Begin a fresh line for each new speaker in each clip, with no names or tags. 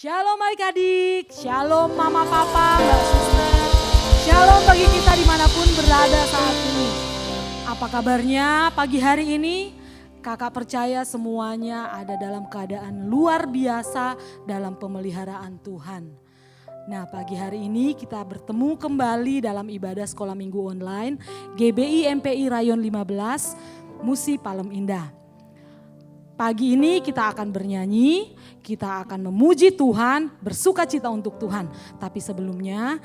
Shalom adik-adik, shalom mama papa, mbak suster. Shalom bagi kita dimanapun berada saat ini. Apa kabarnya pagi hari ini? Kakak percaya semuanya ada dalam keadaan luar biasa dalam pemeliharaan Tuhan. Nah, pagi hari ini kita bertemu kembali dalam ibadah sekolah minggu online GBI MPI Rayon 15 Musi Palem Indah. Pagi ini kita akan bernyanyi, kita akan memuji Tuhan, bersuka cita untuk Tuhan. Tapi sebelumnya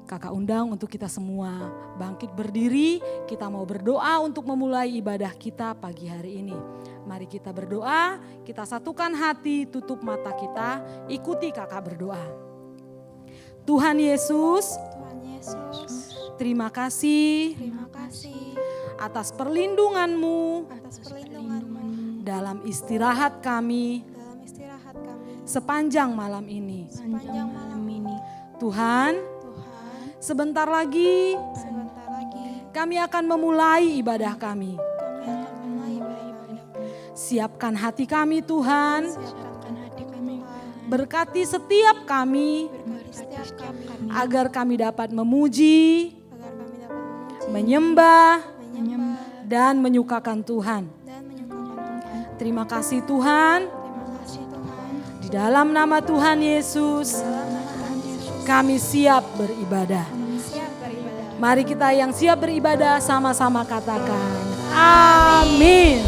kakak undang untuk kita semua bangkit berdiri, kita mau berdoa untuk memulai ibadah kita pagi hari ini. Mari kita berdoa, kita satukan hati, tutup mata kita, ikuti kakak berdoa. Tuhan Yesus, terima kasih atas perlindungan-Mu dalam istirahat kami sepanjang malam ini. Tuhan, sebentar lagi kami akan memulai ibadah kami. Siapkan hati kami Tuhan, berkati setiap kami agar kami dapat memuji, menyembah, dan menyukakan Tuhan. Terima kasih Tuhan. Di dalam nama Tuhan Yesus, kami siap beribadah. Mari kita yang siap beribadah sama-sama katakan amin.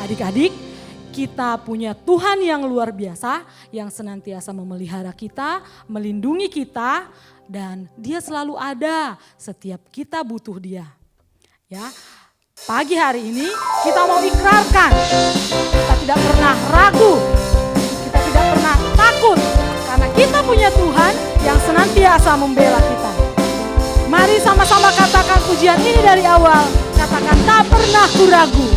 Adik-adik, kita punya Tuhan yang luar biasa, yang senantiasa memelihara kita, melindungi kita, dan Dia selalu ada setiap kita butuh Dia. Ya. Pagi hari ini kita mau ikrarkan, kita tidak pernah ragu, kita tidak pernah takut, karena kita punya Tuhan yang senantiasa membela kita. Mari sama-sama katakan pujian ini dari awal, katakan tak pernah ku ragu.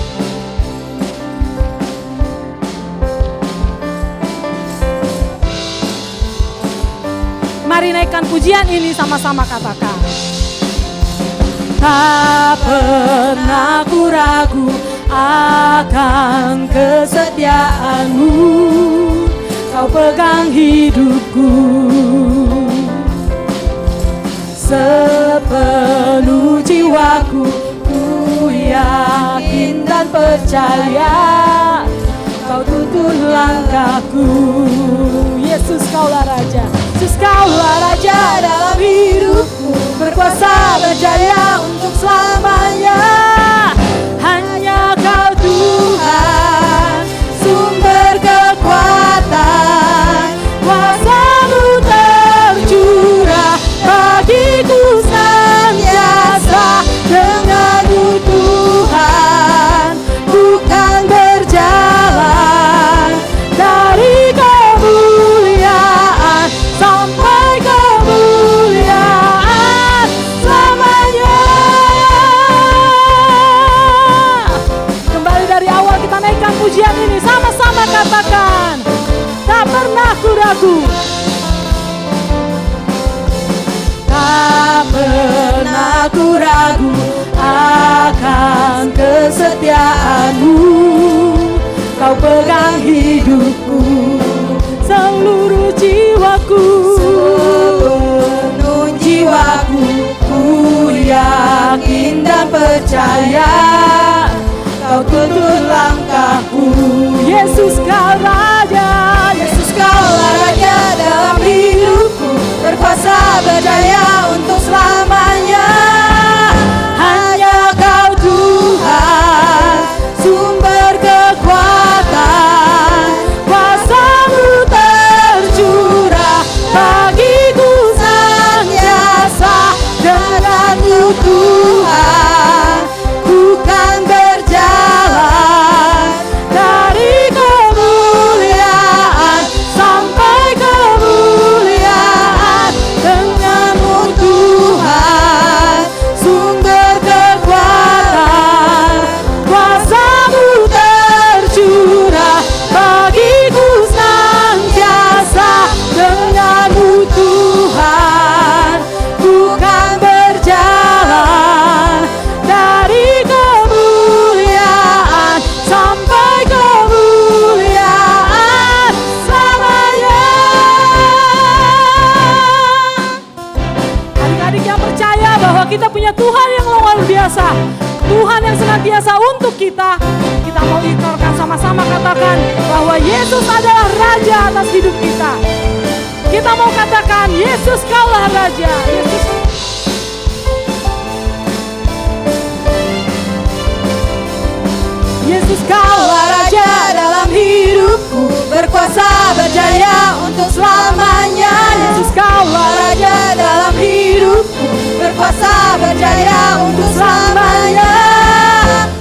Mari naikkan pujian ini sama-sama katakan. Tak pernah ku ragu akan kesetiaan-Mu, Kau pegang hidupku. Sepenuh jiwaku ku yakin dan percaya, Kau tuntun langkahku. Yesus Kaulah Raja, Yesus Kaulah Raja dalam hidupku, berkuasa berjaya untuk selamanya. Hanya Kau Tuhan, sumber kekuatan, kuasa-Mu tercurah bagiku senantiasa. Dengan-Mu Tuhan, bukan berjalan dari kemuliaan sampai kemuliaan selamanya. Kembali dari awal kita naikkan pujian ini, sama-sama katakan tak pernah ku ragu. Tak pernah ku ragu akan kesetiaan-Mu, Kau pegang hidupku, seluruh jiwaku. Sepenuh jiwaku ku yakin dan percaya, Kau tuntun langkahku. Yesus Kau Raja, Yesus Kaulah Raja dalam hidupku, berkuasa berjaya untuk selamanya. Hanya Kau Tuhan, sumber kekuatan, kuasa-Mu tercurah bagiku senantiasa. Dengan-Mu Tuhan, bukan berjalan dari kemuliaan Tuhan yang senantiasa untuk kita. Kita mau ikrarkan sama-sama, katakan bahwa Yesus adalah Raja atas hidup kita. Kita mau katakan, Yesus kaulah Raja. Yesus kaulah Raja dalam hidupku, berkuasa berjaya untuk selamanya. Yesus kaulah Raja dalam hidupku, berkuasa berjaya untuk selamanya.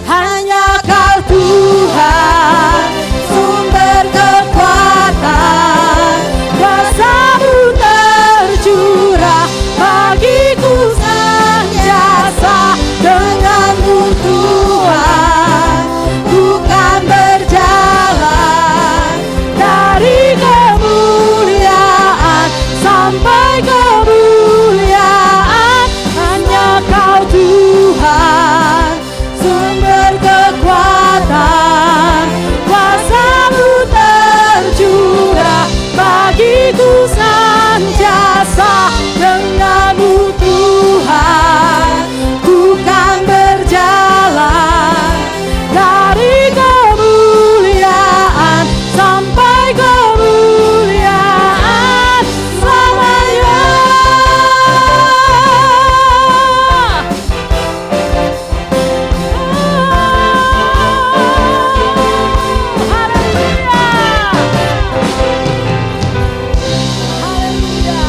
Hanya Kau Tuhan, sumber kekuatan, kuasa-Mu tercurah bagiku senantiasa. Denganmu Tuhan, ku kan berjalan dari kemuliaan sampai kemuliaan. Hanya Kau Tuhan, sumber kekuatan, kuasa-Mu tercurah bagiku senantiasa. Denganmu Tuhan, ku kan berjalan dari kemuliaan sampai kemuliaan selamanya. Haleluya.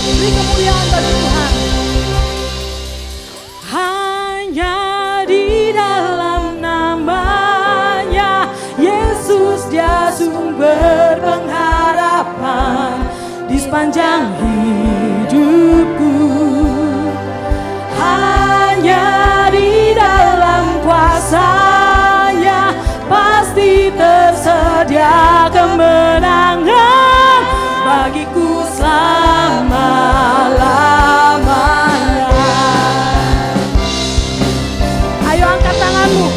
Beri kemuliaan bagi Tuhan. Hanya di dalam namanya Yesus, Dia sumber pengharapan di sepanjang hidupku. Hanya di dalam kuasa-Nya pasti tersedia kemenangan bagiku selama-lamanya. Ayo angkat tanganmu,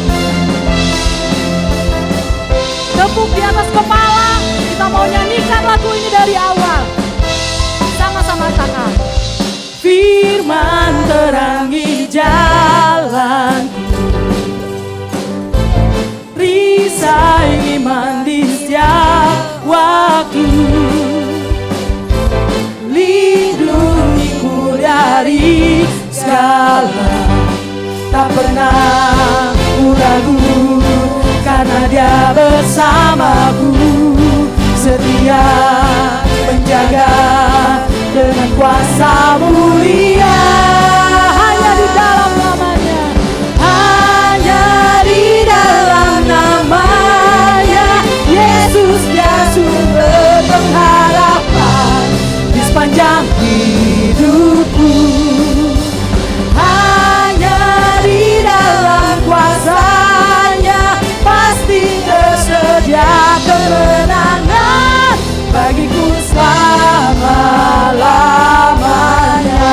tepuk di atas kepala. Kita mau nyanyikan lagu ini dari awal. Sama-sama katakan, firman terangi jalanku, perisai iman di setiap waktu, lindungiku dari segala. Tak pernah ku ragu karena Dia bersamaku, setia menjaga dengan kuasa mulia. Hanya di dalam namanya, hanya di dalam namanya Yesus, Dia sumber pengharapan di sepanjang hidupku. Hanya di dalam kuasa-Nya pasti tersedia kemenangan bagiku selama-lamanya.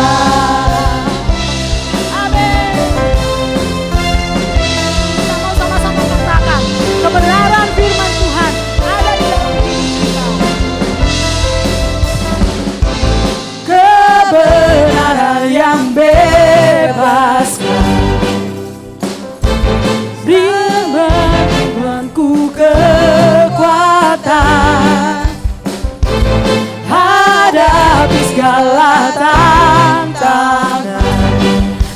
Amin. Kita mau sama-sama katakan, kebenaran firman Tuhan ada di dalam hidup kita. Kebenaran yang bebaskan, berimanku kekuatan, hadapi segala tantangan.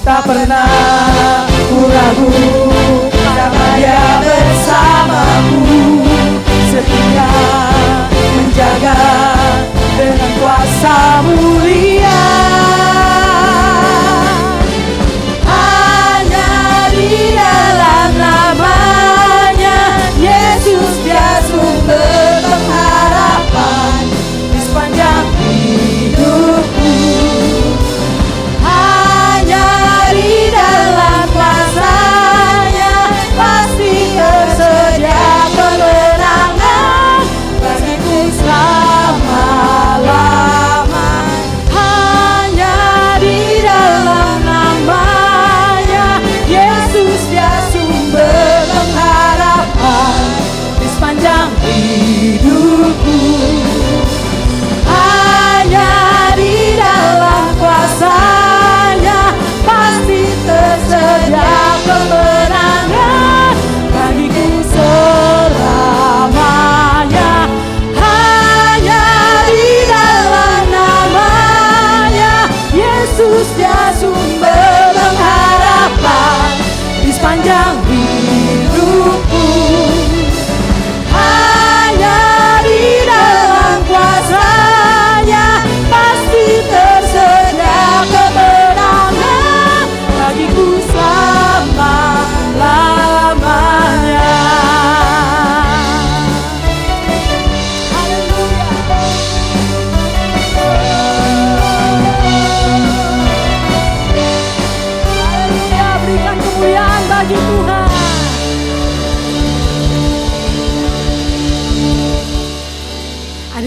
Tak pernah ku ragu karena Dia bersamaku, setia menjaga dengan kuasa mulia. Hanya di dalam namanya Yesus, Dia sumber pengharapan di sepanjang hidupku. Hanya di dalam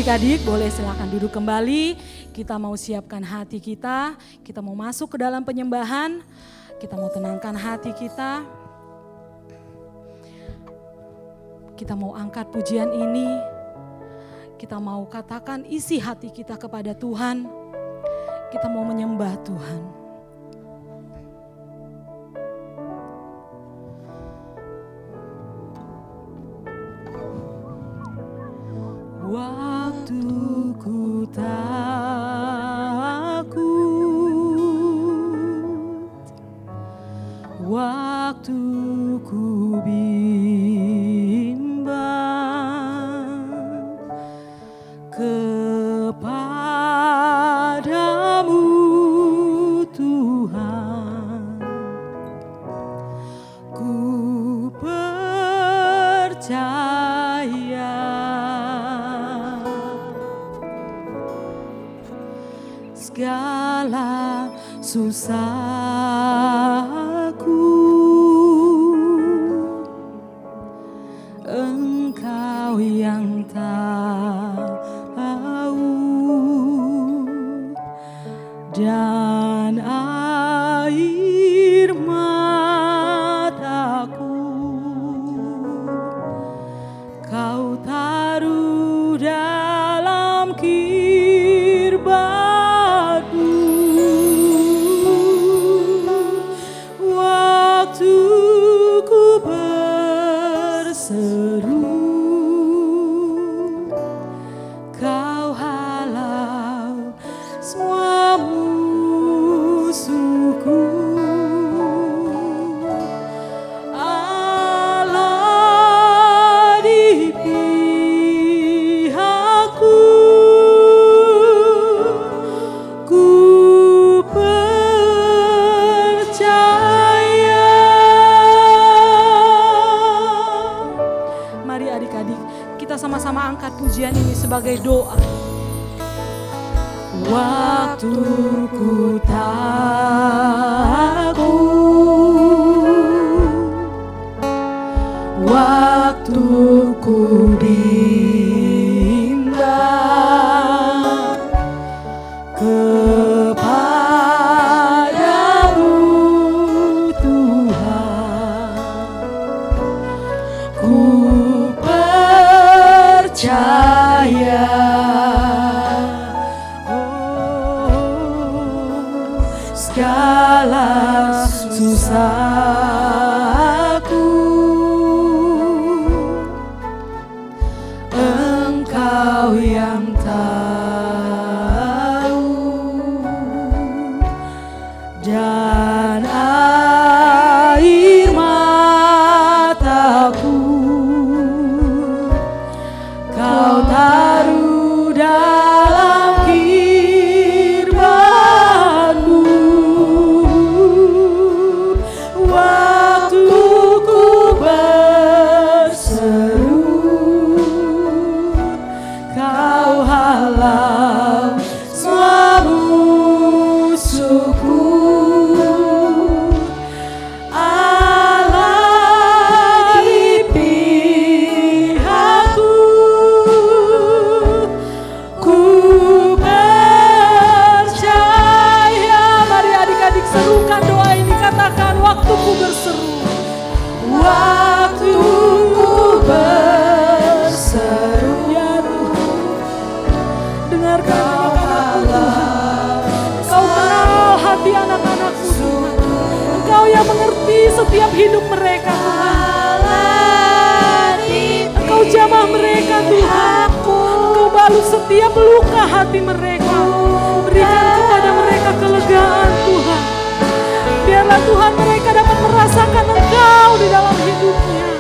adik-adik boleh silakan duduk kembali. Kita mau siapkan hati kita mau masuk ke dalam penyembahan, kita mau tenangkan hati kita. Kita mau angkat pujian ini, kita mau katakan isi hati kita kepada Tuhan, kita mau menyembah Tuhan. Waktu ku takut, waktu ku bimbang kepadamu Tuhan, ku percaya. Segala susahku, Engkau yang tahu, dan air mataku Kau taruh dalam kirba. Pujian ini sebagai doa. Waktu ku takut, waktu ku bimbang kepadamu Tuhan, ku percaya. Segala susahku, Engkau yang tahu, dan air mataku Kau taruh dalam kirba-Mu. Waktu ku berseru, Kau halau semua musuhku. Allah di pihakku, ku percaya. Mari adik-adik serukan doa ini, katakan waktu ku berseru, waktu ku berseru. Ya Tuhan, dengarkan anak-anak Tuhan. Kau kenal hati anak-anakmu Tuhan. Engkau yang mengerti setiap hidup mereka Tuhan. Engkau jamah mereka Tuhan. Engkau balut setiap luka hati mereka. Berikan kepada mereka kelegaan Tuhan. Biarlah Tuhan mereka dapat merasakan Engkau di dalam hidupnya.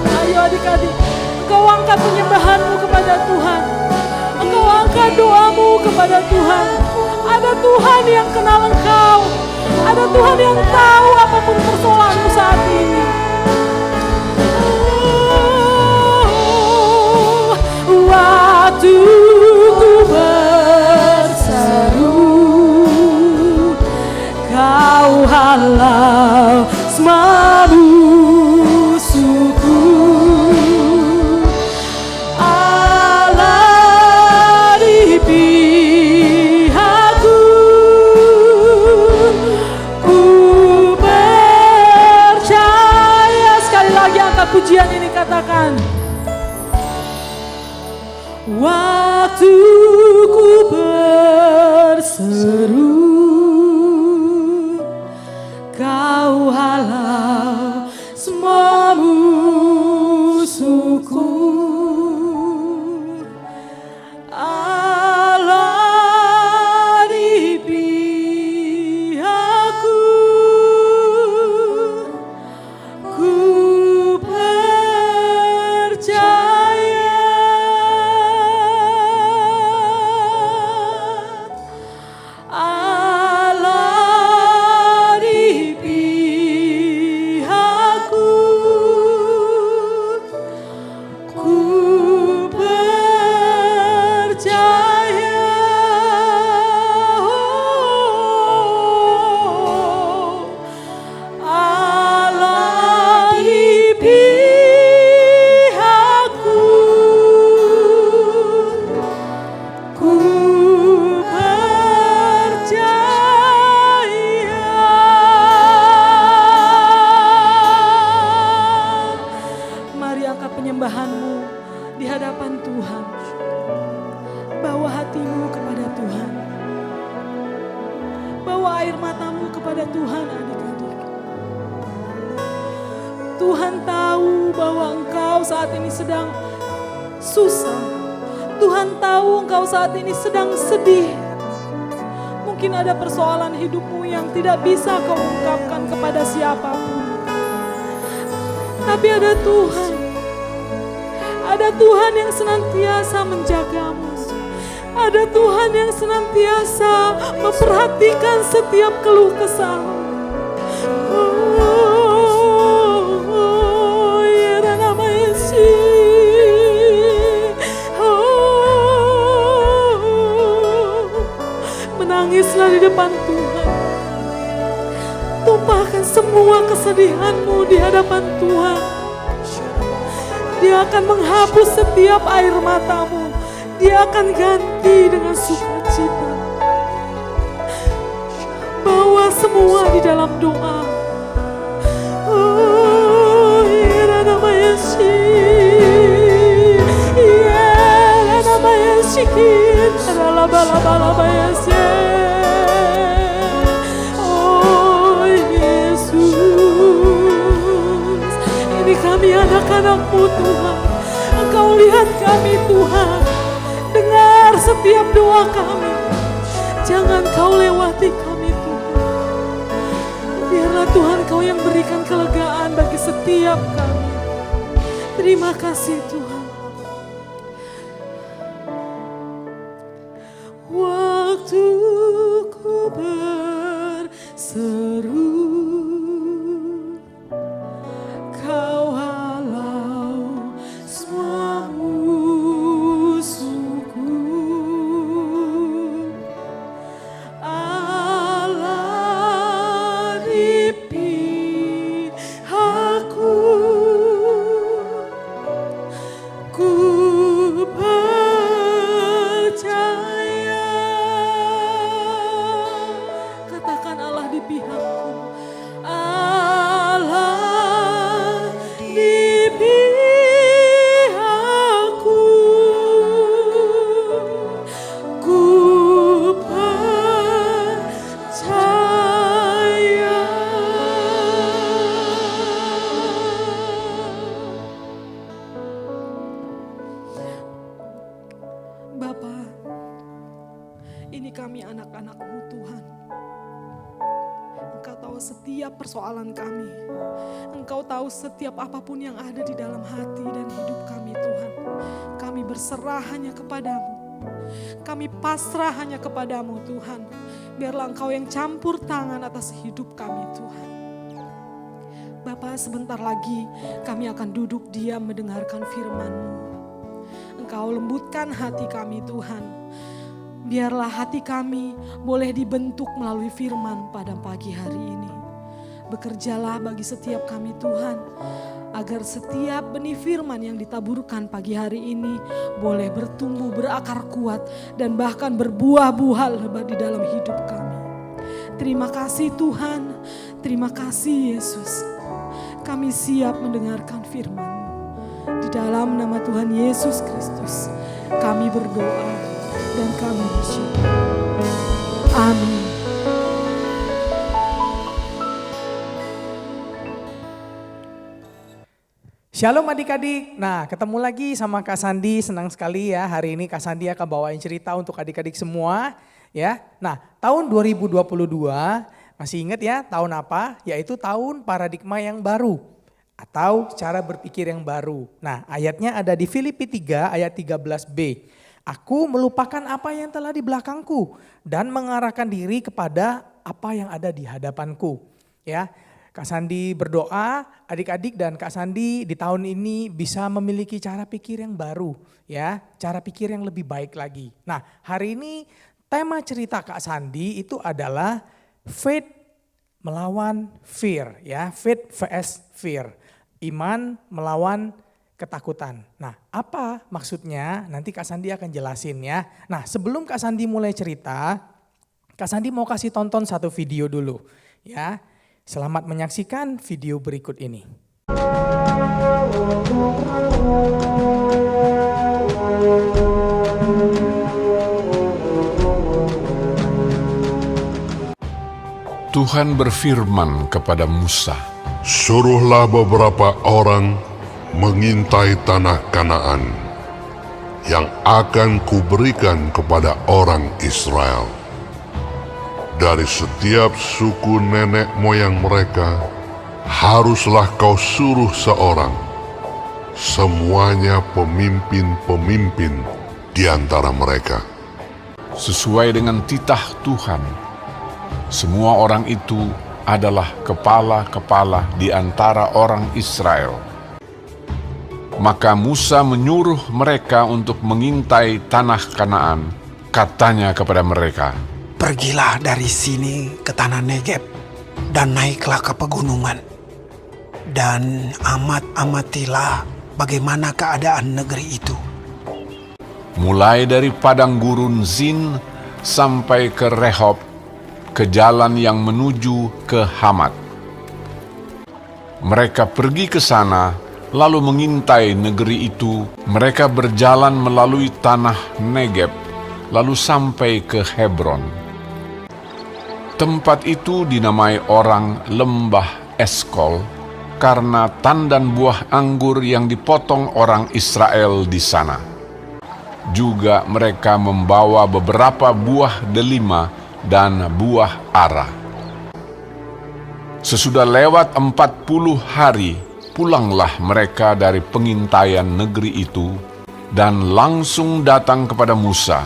Ayo adik-adik, engkau angkat penyembahanmu kepada Tuhan. Engkau angkat doamu kepada Tuhan. Ada Tuhan yang kenal engkau. Ada Tuhan yang tahu apapun persoalanmu saat ini. Waktu ku berseru, kepada Tuhan adik-adik. Tuhan tahu bahwa engkau saat ini sedang susah. Tuhan tahu engkau saat ini sedang sedih. Mungkin ada persoalan hidupmu yang tidak bisa kau ungkapkan kepada siapapun. Tapi ada Tuhan. Ada Tuhan yang senantiasa menjagamu. Ada Tuhan yang senantiasa memperhatikan setiap keluh kesahmu. Menangislah di depan Tuhan. Tumpahkan semua kesedihanmu di hadapan Tuhan. Dia akan menghapus setiap air matamu. Dia akan ganti dengan sukacita. Bawa semua di dalam doa. Oh, ya nama Yesus. Ya nama Yesus. Adalah bala-bala Yesus. Oh Yesus. Ini kami anak-anak-Mu Tuhan. Engkau lihat kami Tuhan. Dengar setiap doa kami. Jangan Kau lewati kami Tuhan. Biarlah Tuhan Kau yang berikan kelegaan bagi setiap kami. Terima kasih Tuhan. Waktu ku berseru, Kau halau semua musuhku. Allah di pihakku, ku percaya. Katakan Allah di pihakku. Allah di pihakku, ku percaya. Bapa, ini kami anak-anak-Mu Tuhan. Engkau tahu setiap persoalan kami. Engkau tahu setiap apapun yang ada di dalam hati dan hidup kami Tuhan. Kami berserah hanya kepadamu. Kami pasrah hanya kepadamu Tuhan. Biarlah Engkau yang campur tangan atas hidup kami Tuhan. Bapa, sebentar lagi kami akan duduk diam mendengarkan firman-Mu. Engkau lembutkan hati kami Tuhan. Biarlah hati kami boleh dibentuk melalui firman pada pagi hari ini. Bekerjalah bagi setiap kami Tuhan, agar setiap benih firman yang ditaburkan pagi hari ini boleh bertumbuh, berakar kuat, dan bahkan berbuah-buah lebat di dalam hidup kami. Terima kasih Tuhan, terima kasih Yesus. Kami siap mendengarkan firman-Mu. Di dalam nama Tuhan Yesus Kristus, kami berdoa dan kami bersyukur. Amin.
Shalom adik-adik. Nah, ketemu lagi sama Kak Sandi. Senang sekali ya hari ini Kak Sandi akan bawain cerita untuk adik-adik semua ya. Nah, tahun 2022 masih ingat ya tahun apa? Yaitu tahun paradigma yang baru atau cara berpikir yang baru. Nah, ayatnya ada di Filipi 3 ayat 13b. Aku melupakan apa yang telah di belakangku dan mengarahkan diri kepada apa yang ada di hadapanku. Ya, Kak Sandi berdoa adik-adik dan Kak Sandi di tahun ini bisa memiliki cara pikir yang baru. Ya, cara pikir yang lebih baik lagi. Nah, hari ini tema cerita Kak Sandi itu adalah faith melawan fear. Ya, faith vs fear. Iman melawan ketakutan. Nah, apa maksudnya? Nanti Kak Sandi akan jelasin ya. Nah, sebelum Kak Sandi mulai cerita, Kak Sandi mau kasih tonton satu video dulu ya. Selamat menyaksikan video berikut ini.
Tuhan berfirman kepada Musa,
Suruhlah beberapa orang mengintai tanah Kanaan yang akan kuberikan kepada orang Israel. Dari setiap suku nenek moyang mereka, haruslah kau suruh seorang, semuanya pemimpin-pemimpin di antara mereka.
sesuai dengan titah Tuhan. Semua orang itu adalah kepala-kepala di antara orang Israel. Maka Musa menyuruh mereka untuk mengintai tanah Kanaan. Katanya kepada mereka,
Pergilah dari sini ke tanah Negeb dan naiklah ke pegunungan. Dan amatilah bagaimana keadaan negeri itu.
mulai dari padang gurun Zin sampai ke Rehob, ke jalan yang menuju ke Hamat. Mereka pergi ke sana, lalu mengintai negeri itu. Mereka berjalan melalui tanah Negeb, lalu sampai ke Hebron. Tempat itu dinamai orang Lembah Eskol, karena tandan buah anggur yang dipotong orang Israel di sana. Juga mereka membawa beberapa buah delima dan buah ara. Sesudah lewat 40 hari, pulanglah mereka dari pengintaian negeri itu dan langsung datang kepada Musa,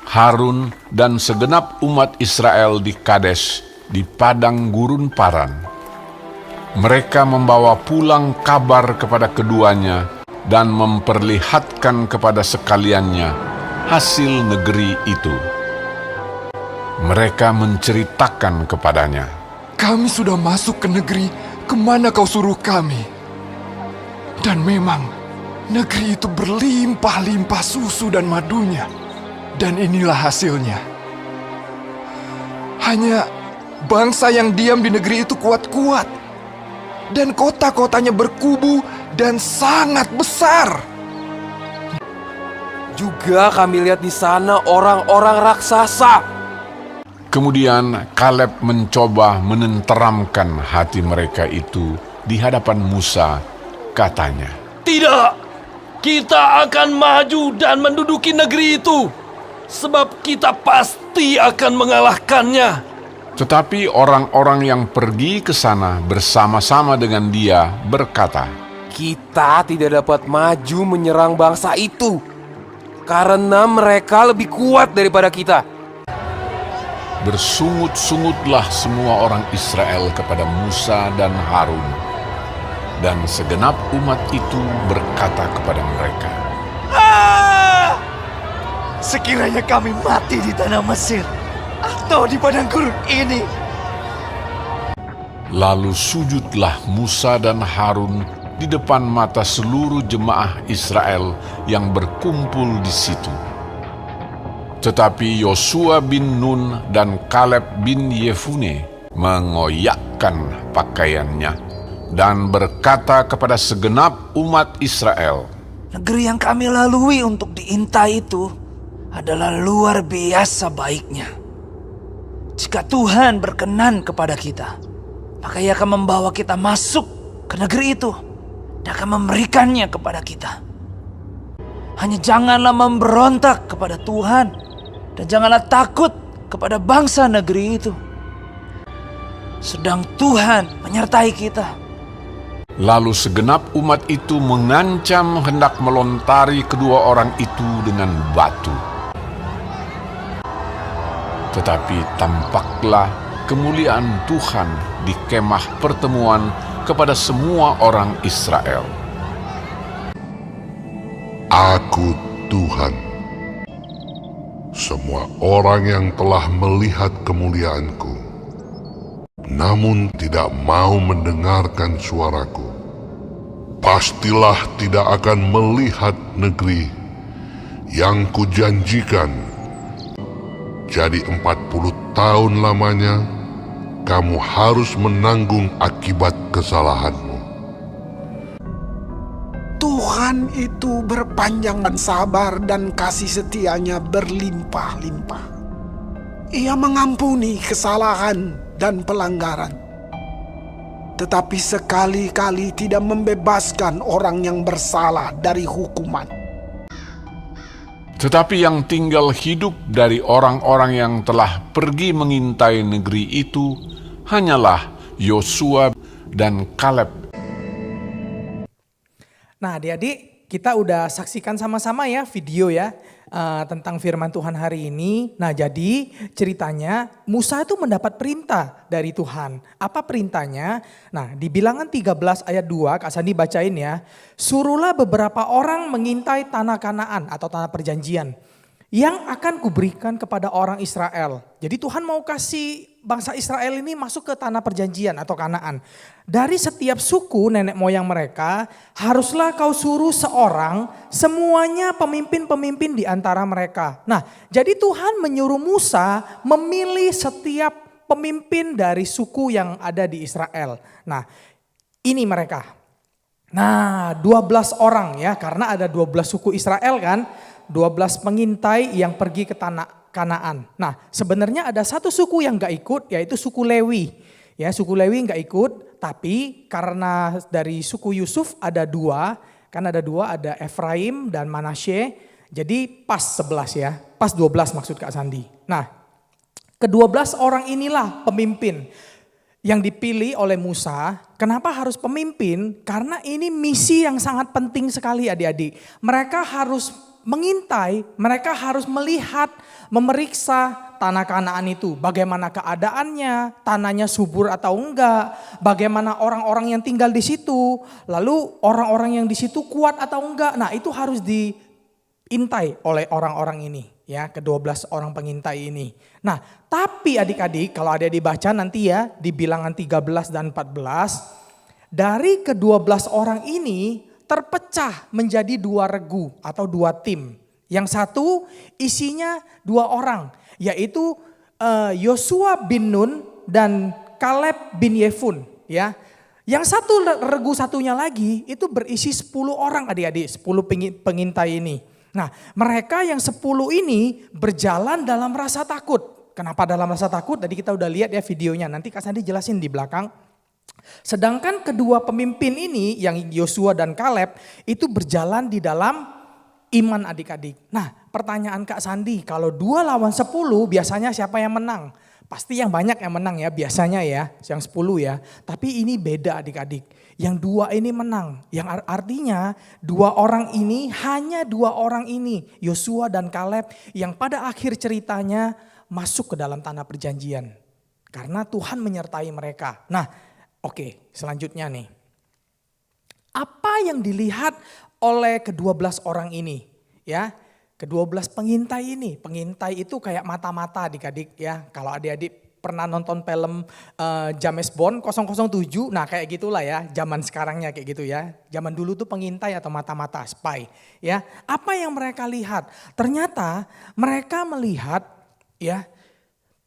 Harun, dan segenap umat Israel di Kades, di padang gurun Paran. Mereka membawa pulang kabar kepada keduanya dan memperlihatkan kepada sekaliannya hasil negeri itu. Mereka menceritakan kepadanya,
Kami sudah masuk ke negeri kemana kau suruh kami. Dan memang negeri itu berlimpah-limpah susu dan madunya. Dan inilah hasilnya. Hanya bangsa yang diam di negeri itu kuat-kuat. Dan kota-kotanya berkubu dan sangat besar.
Juga kami lihat di sana orang-orang raksasa.
Kemudian Kaleb mencoba menenteramkan hati mereka itu di hadapan Musa. Katanya,
Tidak, kita akan maju dan menduduki negeri itu, sebab kita pasti akan mengalahkannya.
tetapi orang-orang yang pergi ke sana bersama-sama dengan dia berkata,
Kita tidak dapat maju menyerang bangsa itu, karena mereka lebih kuat daripada kita.
Bersungut-sungutlah semua orang Israel kepada Musa dan Harun, dan segenap umat itu berkata kepada mereka,
Sekiranya kami mati di tanah Mesir atau di padang gurun ini.
Lalu sujudlah Musa dan Harun di depan mata seluruh jemaah Israel yang berkumpul di situ. Tetapi Yosua bin Nun dan Kaleb bin Yefune mengoyakkan pakaiannya dan berkata kepada segenap umat Israel,
Negeri yang kami lalui untuk diintai itu adalah luar biasa baiknya. Jika Tuhan berkenan kepada kita, maka Ia akan membawa kita masuk ke negeri itu dan akan memberikannya kepada kita. Hanya janganlah memberontak kepada Tuhan dan janganlah takut kepada bangsa negeri itu. Sedang Tuhan menyertai kita.
Lalu segenap umat itu mengancam hendak melontari kedua orang itu dengan batu. Tetapi tampaklah kemuliaan Tuhan di kemah pertemuan kepada semua orang Israel.
Aku Tuhan. Semua orang yang telah melihat kemuliaanku, namun tidak mau mendengarkan suaraku, pastilah tidak akan melihat negeri yang kujanjikan. Jadi 40 tahun lamanya, kamu harus menanggung akibat kesalahanmu.
Tuhan itu berpanjang dan sabar dan kasih setianya berlimpah-limpah. Ia mengampuni kesalahan dan pelanggaran. Tetapi sekali-kali tidak membebaskan orang yang bersalah dari hukuman.
Tetapi yang tinggal hidup dari orang-orang yang telah pergi mengintai negeri itu hanyalah Yosua dan Kaleb.
Nah adik-adik, kita udah saksikan sama-sama ya video ya tentang firman Tuhan hari ini. Nah jadi ceritanya Musa itu mendapat perintah dari Tuhan. Apa perintahnya? Nah di Bilangan 13 ayat 2, Kak Sandi bacain ya. Suruhlah beberapa orang mengintai tanah Kanaan atau tanah perjanjian yang akan kuberikan kepada orang Israel. Jadi Tuhan mau kasih bangsa Israel ini masuk ke tanah perjanjian atau Kanaan. Dari setiap suku nenek moyang mereka haruslah kau suruh seorang, semuanya pemimpin-pemimpin di antara mereka. Nah jadi Tuhan menyuruh Musa memilih setiap pemimpin dari suku yang ada di Israel. Nah ini mereka. Nah 12 orang ya, karena ada 12 suku Israel kan. 12 pengintai yang pergi ke tanah Kanaan. Nah sebenarnya ada satu suku yang gak ikut, yaitu suku Lewi. Ya suku Lewi gak ikut, tapi karena dari suku Yusuf ada dua, kan ada dua, ada Efraim dan Manasye. Jadi pas 11 ya, pas 12 maksud Kak Sandi. Nah ke-12 orang inilah pemimpin yang dipilih oleh Musa. Kenapa harus pemimpin? Karena ini misi yang sangat penting sekali adik-adik. Mereka harus mengintai, mereka harus melihat, memeriksa tanah Kanaan itu. Bagaimana keadaannya, tanahnya subur atau enggak, bagaimana orang-orang yang tinggal di situ, lalu orang-orang yang di situ kuat atau enggak. Nah itu harus diintai oleh orang-orang ini, ya ke-12 orang pengintai ini. Nah tapi adik-adik kalau ada dibaca nanti ya di Bilangan 13 dan 14, dari ke-12 orang ini terpecah menjadi 2 regu atau 2 tim. Yang satu isinya 2 orang, yaitu Yosua bin Nun dan Kaleb bin Yefun. Ya. Yang satu regu satunya lagi itu berisi 10 orang adik-adik, 10 pengintai ini. Nah mereka yang 10 ini berjalan dalam rasa takut. Kenapa dalam rasa takut? Tadi kita udah lihat ya videonya, nanti Kak Sandi jelasin di belakang. Sedangkan kedua pemimpin ini yang Yosua dan Kaleb itu berjalan di dalam iman adik-adik. Nah pertanyaan Kak Sandi, kalau 2 lawan 10 biasanya siapa yang menang? Pasti yang banyak yang menang ya biasanya ya, yang 10 ya. Tapi ini beda adik-adik, yang 2 ini menang. Yang artinya 2 orang ini, hanya 2 orang ini, Yosua dan Kaleb, yang pada akhir ceritanya masuk ke dalam tanah perjanjian. Karena Tuhan menyertai mereka. Nah oke, selanjutnya nih. Apa yang dilihat oleh ke-12 orang ini? Ya, ke-12 pengintai ini. Pengintai itu kayak mata-mata adik-adik ya. Kalau adik-adik pernah nonton film James Bond 007, nah kayak gitulah ya. Zaman sekarangnya kayak gitu ya. Zaman dulu tuh pengintai atau mata-mata, spy. Ya, apa yang mereka lihat? Ternyata mereka melihat ya,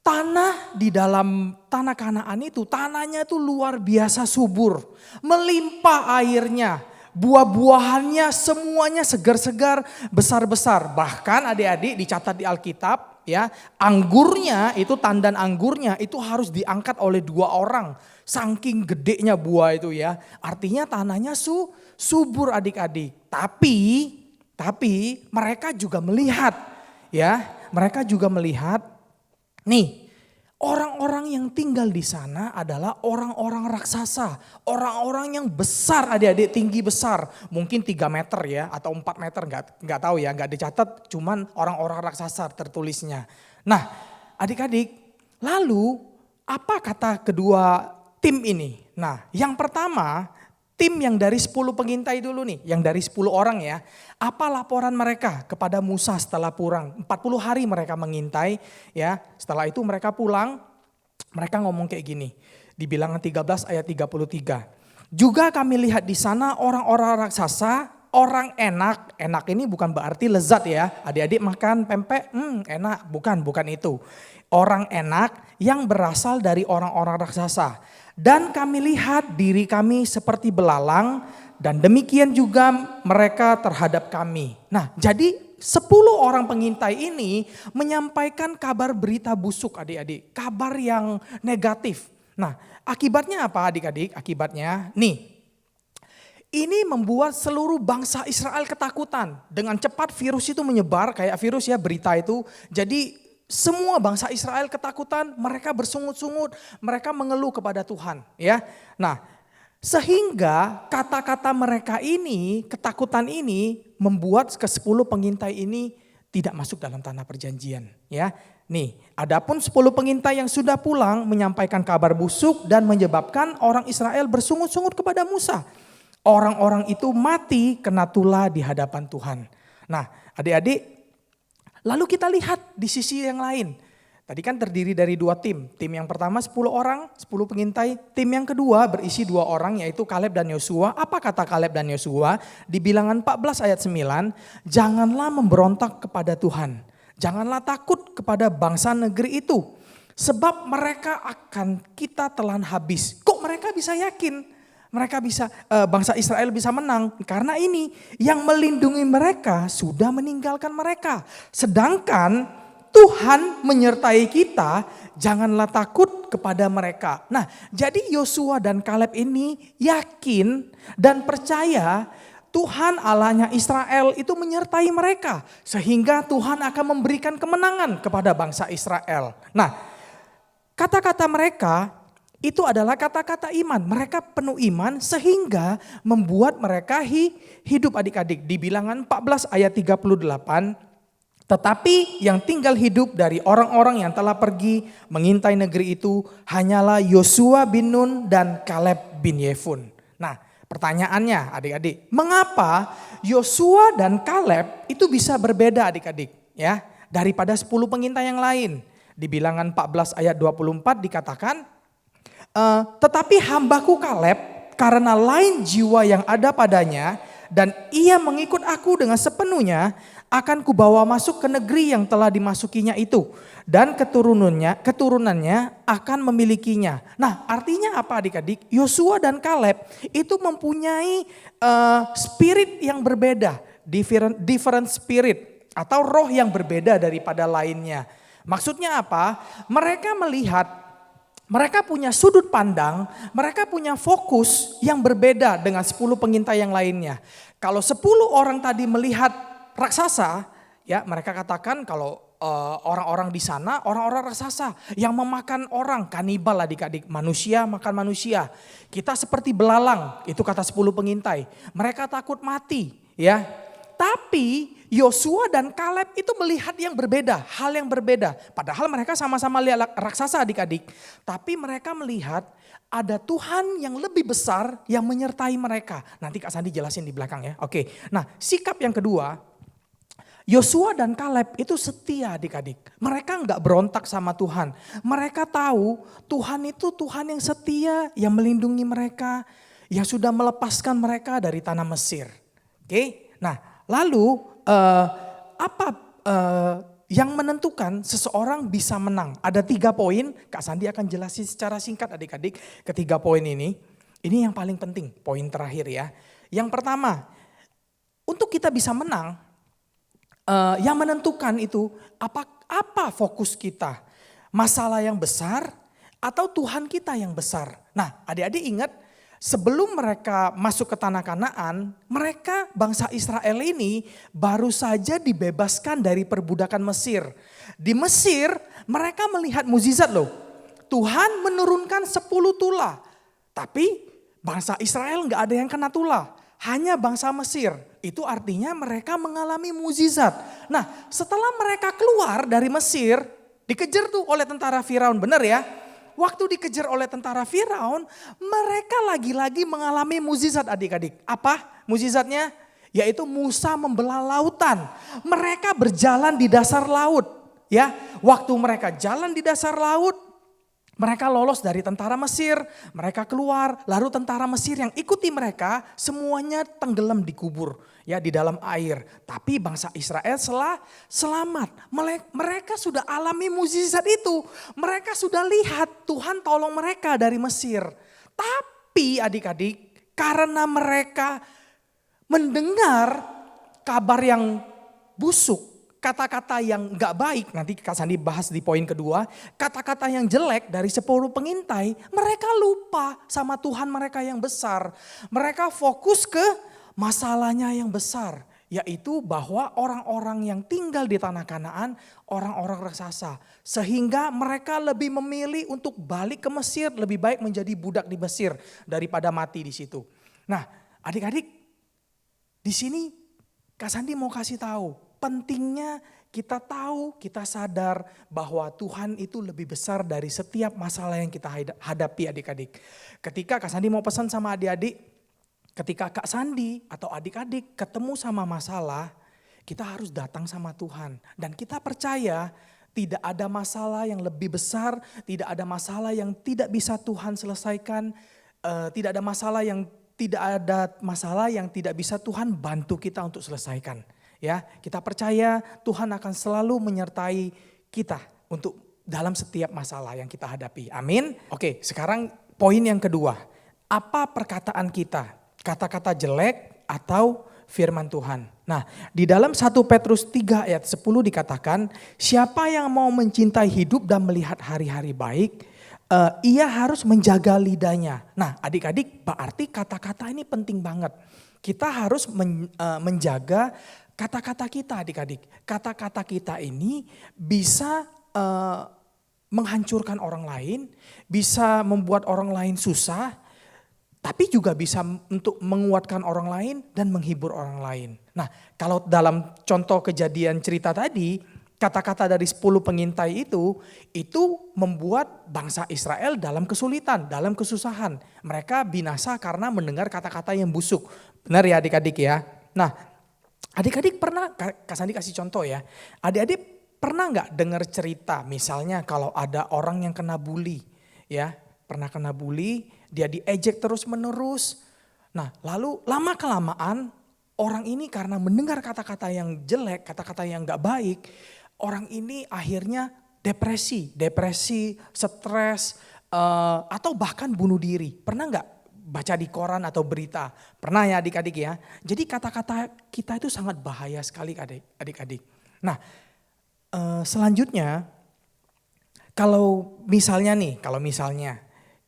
tanah di dalam tanah Kanaan itu, tanahnya itu luar biasa subur, melimpah airnya, buah-buahannya semuanya segar-segar, besar-besar. Bahkan adik-adik dicatat di Alkitab ya, anggurnya itu, tandan anggurnya itu harus diangkat oleh 2 orang. Saking gedenya buah itu ya, artinya tanahnya subur adik-adik. Tapi mereka juga melihat ya, mereka juga melihat nih, orang-orang yang tinggal di sana adalah orang-orang raksasa. Orang-orang yang besar adik-adik, tinggi besar. Mungkin 3 meter ya atau 4 meter, nggak tahu ya, nggak dicatat, cuman orang-orang raksasa tertulisnya. Nah adik-adik, lalu apa kata kedua tim ini? Nah yang pertama, tim yang dari 10 pengintai dulu nih, yang dari 10 orang ya. Apa laporan mereka kepada Musa setelah pulang? 40 hari mereka mengintai ya. Setelah itu mereka pulang, mereka ngomong kayak gini. Di Bilangan 13 ayat 33. Juga kami lihat di sana orang-orang raksasa, orang enak. Enak ini bukan berarti lezat ya. Adik-adik makan pempek, enak. Bukan itu. Orang enak yang berasal dari orang-orang raksasa. Dan kami lihat diri kami seperti belalang, dan demikian juga mereka terhadap kami. Nah jadi 10 orang pengintai ini menyampaikan kabar berita busuk adik-adik. Kabar yang negatif. Nah, akibatnya apa adik-adik? Akibatnya nih. Ini membuat seluruh bangsa Israel ketakutan. Dengan cepat virus itu menyebar kayak virus ya, berita itu. Jadi semua bangsa Israel ketakutan, mereka bersungut-sungut, mereka mengeluh kepada Tuhan ya. Nah, sehingga kata-kata mereka ini, ketakutan ini membuat ke-10 pengintai ini tidak masuk dalam tanah perjanjian ya. Nih, adapun 10 pengintai yang sudah pulang menyampaikan kabar busuk dan menyebabkan orang Israel bersungut-sungut kepada Musa. Orang-orang itu mati kena tulah di hadapan Tuhan. Nah, adik-adik, lalu kita lihat di sisi yang lain. Tadi kan terdiri dari 2 tim. Tim yang pertama 10 orang, 10 pengintai. Tim yang kedua berisi 2 orang yaitu Kaleb dan Yosua. Apa kata Kaleb dan Yosua? Di Bilangan 14 ayat 9, janganlah memberontak kepada Tuhan. Janganlah takut kepada bangsa negeri itu. Sebab mereka akan kita telan habis. Kok mereka bisa yakin? Mereka bisa, bangsa Israel bisa menang. Karena ini yang melindungi mereka sudah meninggalkan mereka. Sedangkan Tuhan menyertai kita, janganlah takut kepada mereka. Nah, jadi Yosua dan Kaleb ini yakin dan percaya Tuhan Allahnya Israel itu menyertai mereka. Sehingga Tuhan akan memberikan kemenangan kepada bangsa Israel. Nah, kata-kata mereka itu adalah kata-kata iman. Mereka penuh iman sehingga membuat mereka hidup adik-adik. Di Bilangan 14 ayat 38, tetapi yang tinggal hidup dari orang-orang yang telah pergi mengintai negeri itu hanyalah Yosua bin Nun dan Kaleb bin Yefun. Nah, pertanyaannya adik-adik, mengapa Yosua dan Kaleb itu bisa berbeda adik-adik ya daripada 10 pengintai yang lain? Di Bilangan 14 ayat 24 dikatakan, tetapi hambaku Kaleb karena lain jiwa yang ada padanya dan ia mengikut aku dengan sepenuhnya, akan kubawa masuk ke negeri yang telah dimasukinya itu. Dan keturunannya akan memilikinya. Nah, artinya apa adik-adik? Yosua dan Kaleb itu mempunyai spirit yang berbeda. Different spirit. Atau roh yang berbeda daripada lainnya. Maksudnya apa? Mereka melihat, mereka punya sudut pandang, mereka punya fokus yang berbeda dengan 10 pengintai yang lainnya. Kalau 10 orang tadi melihat raksasa, ya mereka katakan kalau orang-orang di sana orang-orang raksasa yang memakan orang, kanibal adik-adik, manusia makan manusia. Kita seperti belalang, itu kata 10 pengintai. Mereka takut mati, ya. Tapi Yosua dan Kaleb itu melihat yang berbeda, hal yang berbeda. Padahal mereka sama-sama lihat raksasa adik-adik. Tapi mereka melihat ada Tuhan yang lebih besar yang menyertai mereka. Nanti Kak Sandi jelasin di belakang ya. Oke, nah sikap yang kedua, Yosua dan Kaleb itu setia adik-adik. Mereka enggak berontak sama Tuhan. Mereka tahu Tuhan itu Tuhan yang setia, yang melindungi mereka, yang sudah melepaskan mereka dari tanah Mesir. Oke, nah lalu apa yang menentukan seseorang bisa menang? Ada 3 poin, Kak Sandi akan jelasin secara singkat adik-adik ketiga poin ini. Ini yang paling penting, poin terakhir ya. Yang pertama, untuk kita bisa menang, yang menentukan itu apa fokus kita? Masalah yang besar atau Tuhan kita yang besar? Nah, adik-adik ingat, sebelum mereka masuk ke tanah Kanaan, mereka bangsa Israel ini baru saja dibebaskan dari perbudakan Mesir. Di Mesir mereka melihat mukjizat loh. Tuhan menurunkan 10 tulah. Tapi bangsa Israel nggak ada yang kena tulah. Hanya bangsa Mesir. Itu artinya mereka mengalami mukjizat. Nah, setelah mereka keluar dari Mesir, dikejar tuh oleh tentara Firaun, benar ya? Waktu dikejar oleh tentara Firaun, mereka lagi-lagi mengalami mukjizat adik-adik. Apa mukjizatnya? Yaitu Musa membelah lautan. Mereka berjalan di dasar laut. Ya, waktu mereka jalan di dasar laut, mereka lolos dari tentara Mesir, mereka keluar, lalu tentara Mesir yang ikuti mereka semuanya tenggelam di kubur, ya di dalam air. Tapi bangsa Israel selamat. Mereka sudah alami mukjizat itu. Mereka sudah lihat Tuhan tolong mereka dari Mesir. Tapi adik-adik, karena mereka mendengar kabar yang busuk, kata-kata yang gak baik, nanti Kak Sandi bahas di poin kedua, kata-kata yang jelek dari 10 pengintai, mereka lupa sama Tuhan mereka yang besar. Mereka fokus ke masalahnya yang besar, yaitu bahwa orang-orang yang tinggal di tanah Kanaan, orang-orang raksasa. Sehingga mereka lebih memilih untuk balik ke Mesir, lebih baik menjadi budak di Mesir daripada mati di situ. Nah, adik-adik, di sini Kak Sandi mau kasih tahu, pentingnya kita tahu, kita sadar bahwa Tuhan itu lebih besar dari setiap masalah yang kita hadapi adik-adik. Ketika Kak Sandi mau pesan sama adik-adik, ketika Kak Sandi atau adik-adik ketemu sama masalah, kita harus datang sama Tuhan. Dan kita percaya tidak ada masalah yang lebih besar, tidak ada masalah yang tidak bisa Tuhan selesaikan, tidak ada masalah yang tidak bisa Tuhan bantu kita untuk selesaikan. Ya, kita percaya Tuhan akan selalu menyertai kita untuk dalam setiap masalah yang kita hadapi. Amin. Oke, sekarang poin yang kedua. Apa perkataan kita? Kata-kata jelek atau firman Tuhan. Nah, di dalam 1 Petrus 3 ayat 10 dikatakan, siapa yang mau mencintai hidup dan melihat hari-hari baik, ia harus menjaga lidahnya. Nah, adik-adik, berarti kata-kata ini penting banget. Kita harus menjaga kata-kata kita, adik-adik. Kata-kata kita ini bisa menghancurkan orang lain, bisa membuat orang lain susah, tapi juga bisa untuk menguatkan orang lain dan menghibur orang lain. Nah, kalau dalam contoh kejadian cerita tadi, kata-kata dari 10 pengintai itu membuat bangsa Israel dalam kesulitan, dalam kesusahan. Mereka binasa karena mendengar kata-kata yang busuk. Benar ya adik-adik ya? Nah, adik-adik pernah, Kak Sandi kasih contoh ya. Adik-adik pernah gak dengar cerita misalnya kalau ada orang yang kena bully ya. Pernah kena bully, dia diejek terus menerus. Nah, lalu lama kelamaan orang ini karena mendengar kata-kata yang jelek, kata-kata yang gak baik, orang ini akhirnya depresi, stres, atau bahkan bunuh diri. Pernah gak baca di koran atau berita? Pernah ya adik-adik ya. Jadi kata-kata kita itu sangat bahaya sekali adik-adik. Nah, selanjutnya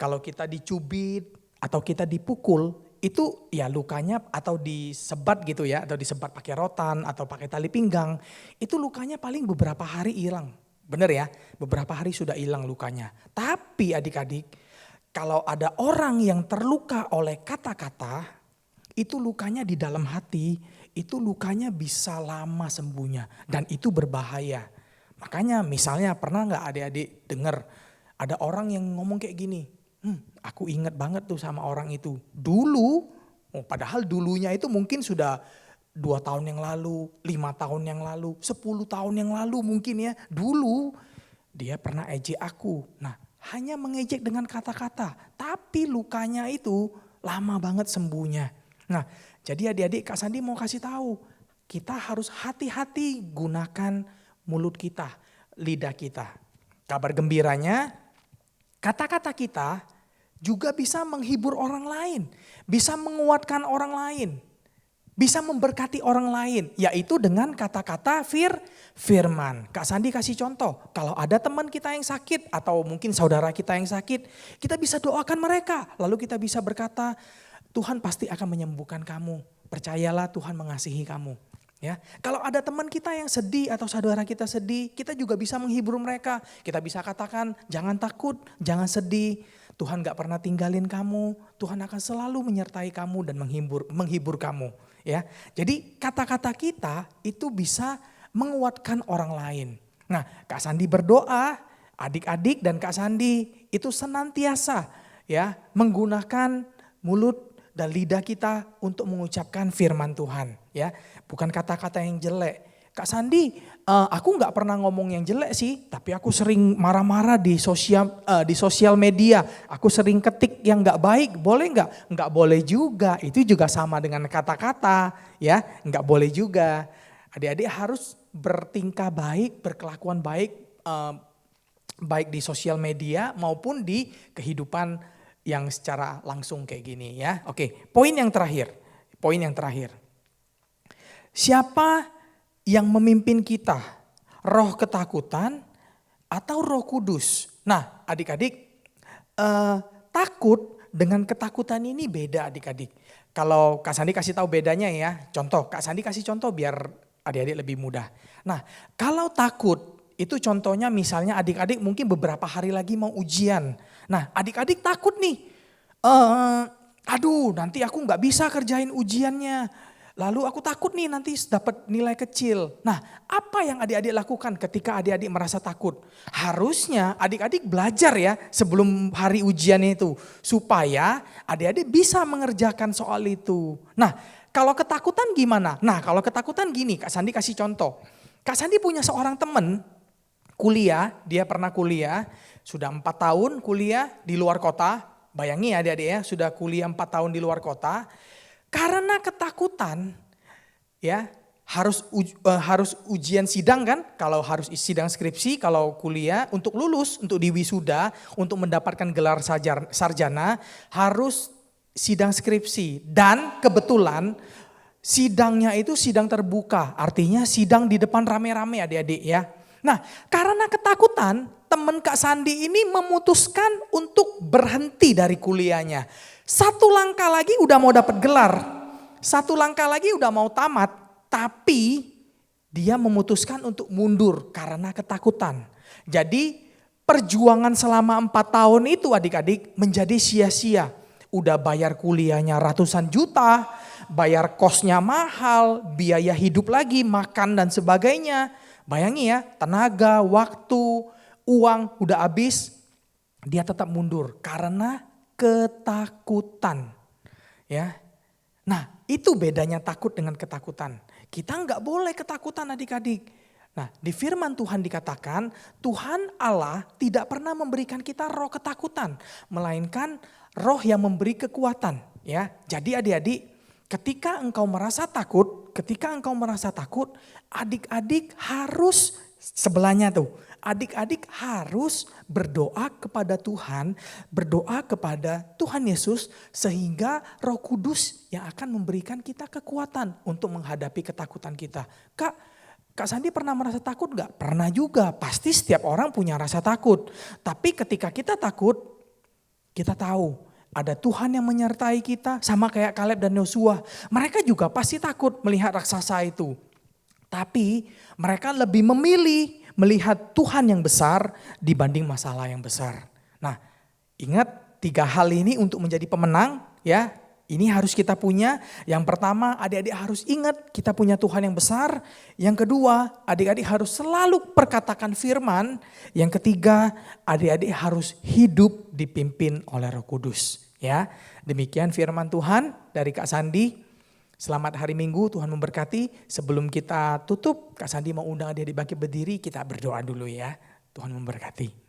kalau kita dicubit atau kita dipukul, itu ya lukanya atau disebat gitu ya, atau disebat pakai rotan atau pakai tali pinggang, itu lukanya paling beberapa hari hilang. Bener ya, beberapa hari sudah hilang lukanya. Tapi adik-adik, kalau ada orang yang terluka oleh kata-kata, itu lukanya di dalam hati, itu lukanya bisa lama sembuhnya dan itu berbahaya. Makanya misalnya pernah gak adik-adik dengar ada orang yang ngomong kayak gini, aku ingat banget tuh sama orang itu. Dulu, padahal dulunya itu mungkin sudah 2 tahun yang lalu, 5 tahun yang lalu, 10 tahun yang lalu mungkin ya. Dulu dia pernah ejek aku. Nah, hanya mengejek dengan kata-kata. Tapi lukanya itu lama banget sembuhnya. Nah, jadi adik-adik Kak Sandi mau kasih tahu. Kita harus hati-hati gunakan mulut kita, lidah kita. Kabar gembiranya, kata-kata kita juga bisa menghibur orang lain, bisa menguatkan orang lain, bisa memberkati orang lain, yaitu dengan kata-kata firman. Kak Sandi kasih contoh, kalau ada teman kita yang sakit atau mungkin saudara kita yang sakit, kita bisa doakan mereka, lalu kita bisa berkata, Tuhan pasti akan menyembuhkan kamu, percayalah Tuhan mengasihi kamu. Ya, kalau ada teman kita yang sedih atau saudara kita sedih, kita juga bisa menghibur mereka. Kita bisa katakan, jangan takut, jangan sedih. Tuhan gak pernah tinggalin kamu. Tuhan akan selalu menyertai kamu dan menghibur kamu. Ya, jadi kata-kata kita itu bisa menguatkan orang lain. Nah, Kak Sandi berdoa, adik-adik dan Kak Sandi itu senantiasa ya menggunakan mulut dan lidah kita untuk mengucapkan firman Tuhan, ya, bukan kata-kata yang jelek. Kak Sandi, aku nggak pernah ngomong yang jelek sih, tapi aku sering marah-marah di sosial media. Aku sering ketik yang nggak baik, boleh nggak? Nggak boleh juga. Itu juga sama dengan kata-kata, ya, nggak boleh juga. Adik-adik harus bertingkah baik, berkelakuan baik, baik di sosial media maupun di kehidupan yang secara langsung kayak gini ya. Oke, poin yang terakhir. Siapa yang memimpin kita? Roh ketakutan atau Roh Kudus? Nah, adik-adik, takut dengan ketakutan ini beda adik-adik. Kalau Kak Sandi kasih tahu bedanya ya, contoh, Kak Sandi kasih contoh biar adik-adik lebih mudah. Nah, kalau takut itu contohnya misalnya adik-adik mungkin beberapa hari lagi mau ujian. Nah, adik-adik takut nih, aduh nanti aku nggak bisa kerjain ujiannya. Lalu aku takut nih nanti dapat nilai kecil. Nah, apa yang adik-adik lakukan ketika adik-adik merasa takut? Harusnya adik-adik belajar ya sebelum hari ujian itu. Supaya adik-adik bisa mengerjakan soal itu. Nah, kalau ketakutan gimana? Nah, kalau ketakutan gini, Kak Sandi kasih contoh. Kak Sandi punya seorang teman kuliah, dia pernah kuliah, sudah 4 tahun kuliah di luar kota. Bayangi adik-adik ya, sudah kuliah 4 tahun di luar kota. Karena ketakutan, ya harus ujian sidang kan, kalau harus sidang skripsi, kalau kuliah untuk lulus, untuk di wisuda, untuk mendapatkan gelar sarjana harus sidang skripsi. Dan kebetulan sidangnya itu sidang terbuka, artinya sidang di depan rame-rame adik-adik ya. Nah, karena ketakutan, teman Kak Sandi ini memutuskan untuk berhenti dari kuliahnya. 1 langkah lagi udah mau dapat gelar, 1 langkah lagi udah mau tamat, tapi dia memutuskan untuk mundur karena ketakutan. Jadi perjuangan selama 4 tahun itu adik-adik menjadi sia-sia. Udah bayar kuliahnya ratusan juta, bayar kosnya mahal, biaya hidup lagi, makan dan sebagainya. Bayangi ya, tenaga, waktu, uang udah habis, dia tetap mundur karena ketakutan. Ya. Nah, itu bedanya takut dengan ketakutan. Kita nggak boleh ketakutan adik-adik. Nah, di firman Tuhan dikatakan, Tuhan Allah tidak pernah memberikan kita roh ketakutan, melainkan roh yang memberi kekuatan. Ya, jadi adik-adik, ketika engkau merasa takut, adik-adik harus sebelahnya tuh. Adik-adik harus berdoa kepada Tuhan, berdoa kepada Tuhan Yesus sehingga Roh Kudus yang akan memberikan kita kekuatan untuk menghadapi ketakutan kita. Kak Sandi pernah merasa takut gak? Pernah juga, pasti setiap orang punya rasa takut. Tapi ketika kita takut, kita tahu ada Tuhan yang menyertai kita, sama kayak Kaleb dan Yosua. Mereka juga pasti takut melihat raksasa itu. Tapi mereka lebih memilih melihat Tuhan yang besar dibanding masalah yang besar. Nah, ingat 3 hal ini untuk menjadi pemenang ya. Ini harus kita punya. Yang pertama, adik-adik harus ingat kita punya Tuhan yang besar. Yang kedua, adik-adik harus selalu perkatakan firman. Yang ketiga, adik-adik harus hidup dipimpin oleh Roh Kudus. Ya, demikian firman Tuhan dari Kak Sandi. Selamat hari Minggu, Tuhan memberkati. Sebelum kita tutup, Kak Sandi mau undang adik-adik bangkit berdiri, kita berdoa dulu ya. Tuhan memberkati.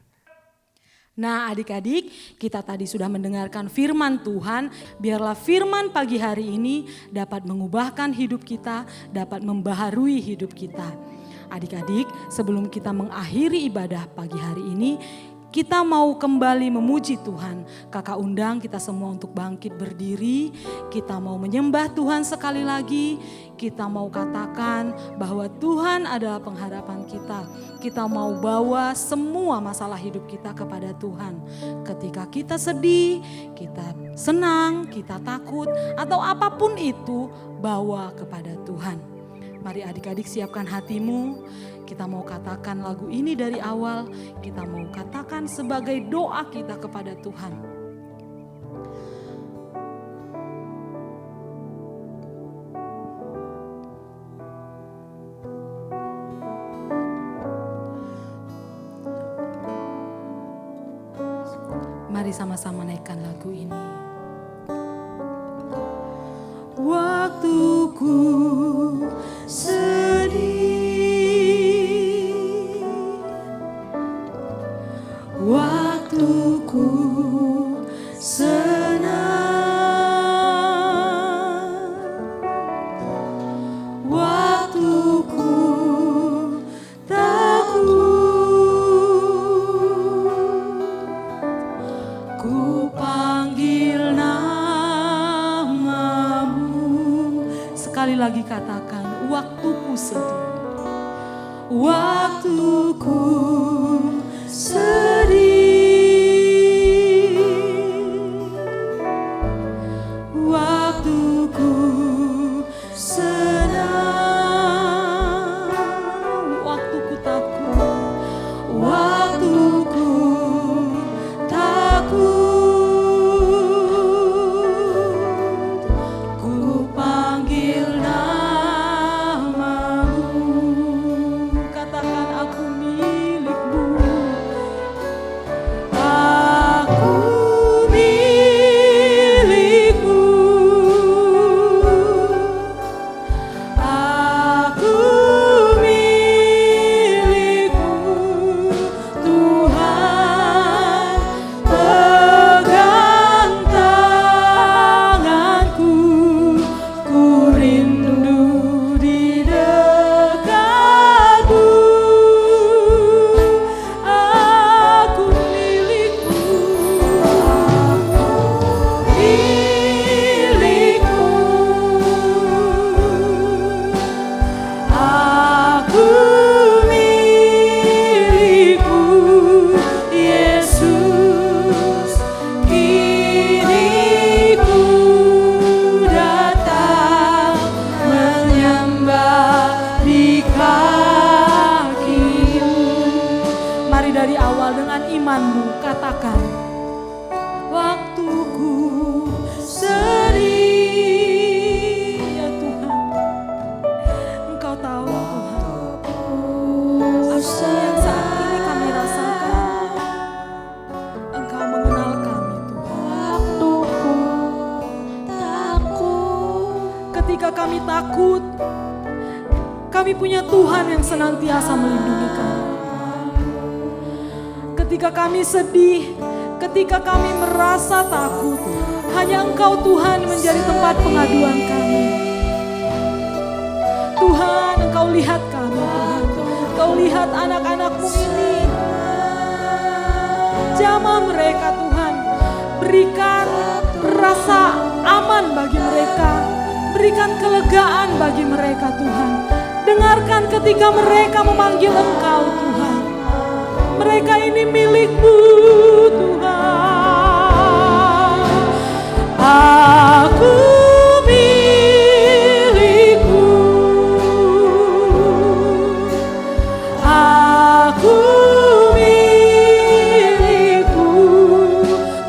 Nah adik-adik, kita tadi sudah mendengarkan firman Tuhan. Biarlah firman pagi hari ini dapat mengubahkan hidup kita, dapat membaharui hidup kita. Adik-adik, sebelum kita mengakhiri ibadah pagi hari ini, kita mau kembali memuji Tuhan. Kakak undang kita semua untuk bangkit berdiri. Kita mau menyembah Tuhan sekali lagi. Kita mau katakan bahwa Tuhan adalah pengharapan kita. Kita mau bawa semua masalah hidup kita kepada Tuhan. Ketika kita sedih, kita senang, kita takut, atau apapun itu, bawa kepada Tuhan. Mari adik-adik siapkan hatimu. Kita mau katakan lagu ini dari awal, kita mau katakan sebagai doa kita kepada Tuhan. Mari sama-sama naikkan lagu ini. Waktuku sedih, waktuku senang, waktuku takut, ku panggil namamu. Sekali lagi katakan, waktuku sedih, dengan imanmu katakan, waktuku sering ya Tuhan. Engkau tahu Tuhan, apa yang saat ini kami rasakan. Engkau mengenal kami Tuhan. Ketika kami takut, kami punya Tuhan yang senantiasa melindungi kami. Ketika kami sedih, ketika kami merasa takut, hanya Engkau Tuhan menjadi tempat pengaduan kami. Tuhan, Engkau lihat kami Tuhan. Engkau lihat anak-anak-Mu ini. Jamah mereka Tuhan. Berikan rasa aman bagi mereka. Berikan kelegaan bagi mereka Tuhan. Dengarkan ketika mereka memanggil Engkau Tuhan. Mereka ini milik-Mu Tuhan. Aku milik-Mu. Aku milik-Mu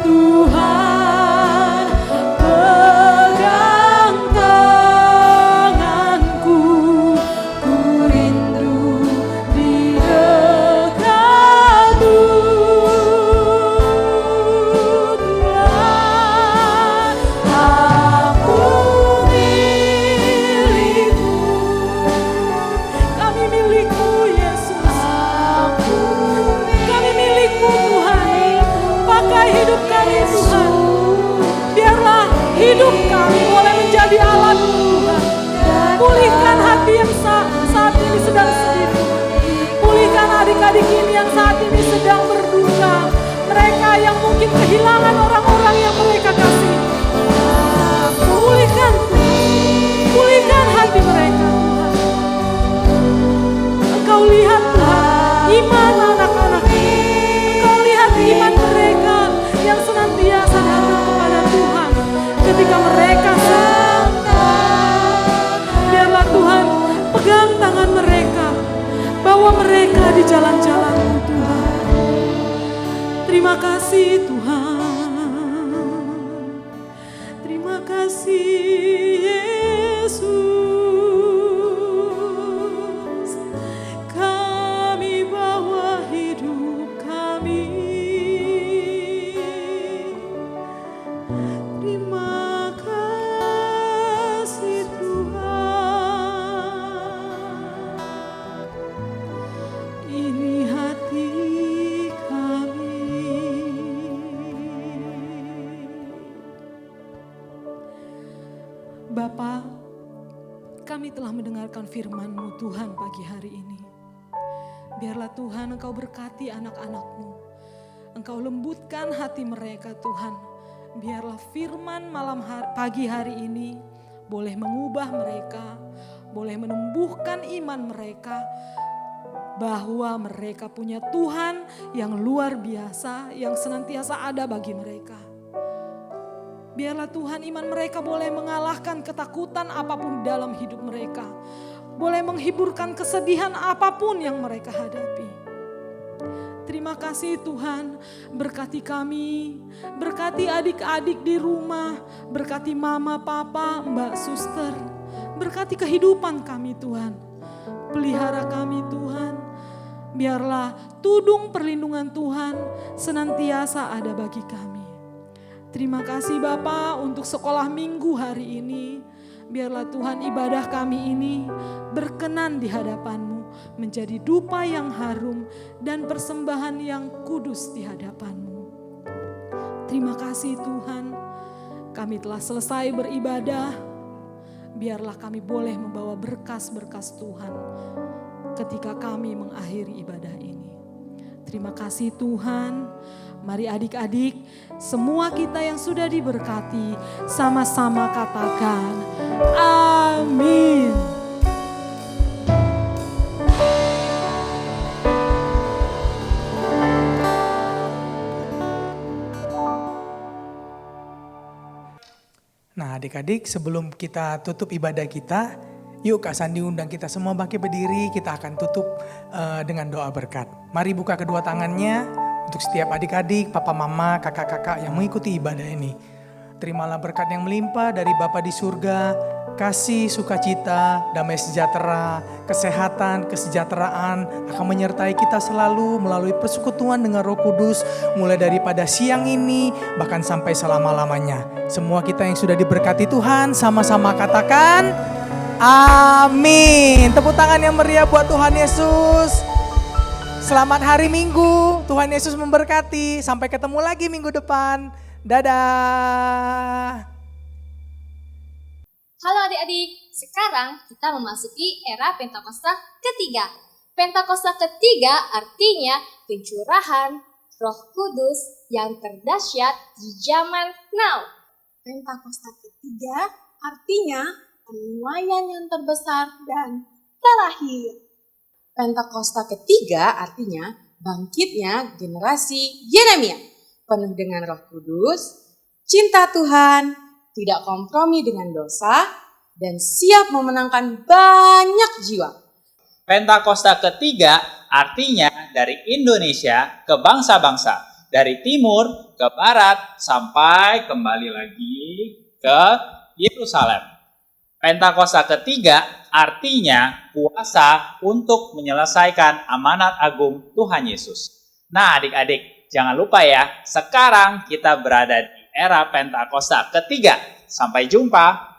Tuhan. Pegang tanganku, ku rindu di dekatmu Tuhan. Aku milik-Mu. Kami milik-Mu Yesus. Kami milik-Mu Tuhan. Pakai hidup kami Tuhan. Biarlah hidup kami boleh menjadi alat-Mu Tuhan. Pulihkan hati yang saat ini sedang sedih. Pulihkan adik-adik ini yang saat ini sedang berduka. Mereka yang mungkin kehilangan orang-orang yang mereka kasih. Pulihkan Tuhan. Pulihkan hati mereka Tuhan. Engkau lihat Tuhan iman anak-anak. Engkau lihat iman mereka yang senantiasa datang kepada Tuhan. Ketika mereka sedang, biarlah Tuhan pegang tangan mereka. Bawa mereka di jalan-jalan-Mu Tuhan. Terima kasih Tuhan. Terima kasih Yesus. Kami bawa hidup kami. Terima kasih Tuhan. Ini hati kami. Bapa, kami telah mendengarkan firman-Mu Tuhan pagi hari ini. Biarlah Tuhan Engkau berkati anak-anak-Mu. Engkau lembutkan hati mereka Tuhan. Biarlah firman pagi hari ini boleh mengubah mereka, boleh menumbuhkan iman mereka, bahwa mereka punya Tuhan yang luar biasa, yang senantiasa ada bagi mereka. Biarlah Tuhan iman mereka boleh mengalahkan ketakutan apapun dalam hidup mereka. Boleh menghiburkan kesedihan apapun yang mereka hadapi. Terima kasih Tuhan, berkati kami, berkati adik-adik di rumah, berkati mama, papa, mbak, suster. Berkati kehidupan kami Tuhan, pelihara kami Tuhan. Biarlah tudung perlindungan Tuhan senantiasa ada bagi kami. Terima kasih Bapa untuk sekolah minggu hari ini. Biarlah Tuhan ibadah kami ini berkenan di hadapan-Mu, menjadi dupa yang harum dan persembahan yang kudus di hadapan-Mu. Terima kasih Tuhan, kami telah selesai beribadah. Biarlah kami boleh membawa berkas-berkas Tuhan ketika kami mengakhiri ibadah ini. Terima kasih Tuhan. Mari adik-adik, semua kita yang sudah diberkati, sama-sama katakan amin.
Nah adik-adik, sebelum kita tutup ibadah kita, yuk Kak Sandi undang kita semua bangkit berdiri, kita akan tutup dengan doa berkat. Mari buka kedua tangannya, untuk setiap adik-adik, papa mama, kakak-kakak yang mengikuti ibadah ini. Terimalah berkat yang melimpah dari Bapa di surga, kasih, sukacita, damai sejahtera, kesehatan, kesejahteraan akan menyertai kita selalu melalui persekutuan dengan Roh Kudus mulai daripada siang ini bahkan sampai selama-lamanya. Semua kita yang sudah diberkati Tuhan sama-sama katakan amin. Tepuk tangan yang meriah buat Tuhan Yesus. Selamat hari Minggu, Tuhan Yesus memberkati. Sampai ketemu lagi minggu depan. Dadah.
Halo adik-adik, sekarang kita memasuki era Pentakosta ketiga. Pentakosta ketiga artinya pencurahan Roh Kudus yang terdahsyat di zaman now.
Pentakosta ketiga artinya penuaian yang terbesar dan terakhir.
Pentakosta ketiga artinya bangkitnya generasi Yeremia, penuh dengan Roh Kudus, cinta Tuhan, tidak kompromi dengan dosa, dan siap memenangkan banyak jiwa.
Pentakosta ketiga artinya dari Indonesia ke bangsa-bangsa, dari timur ke barat sampai kembali lagi ke Yerusalem. Pentakosta ketiga artinya kuasa untuk menyelesaikan amanat agung Tuhan Yesus. Nah adik-adik, jangan lupa ya, sekarang kita berada di era Pentakosta ketiga. Sampai jumpa.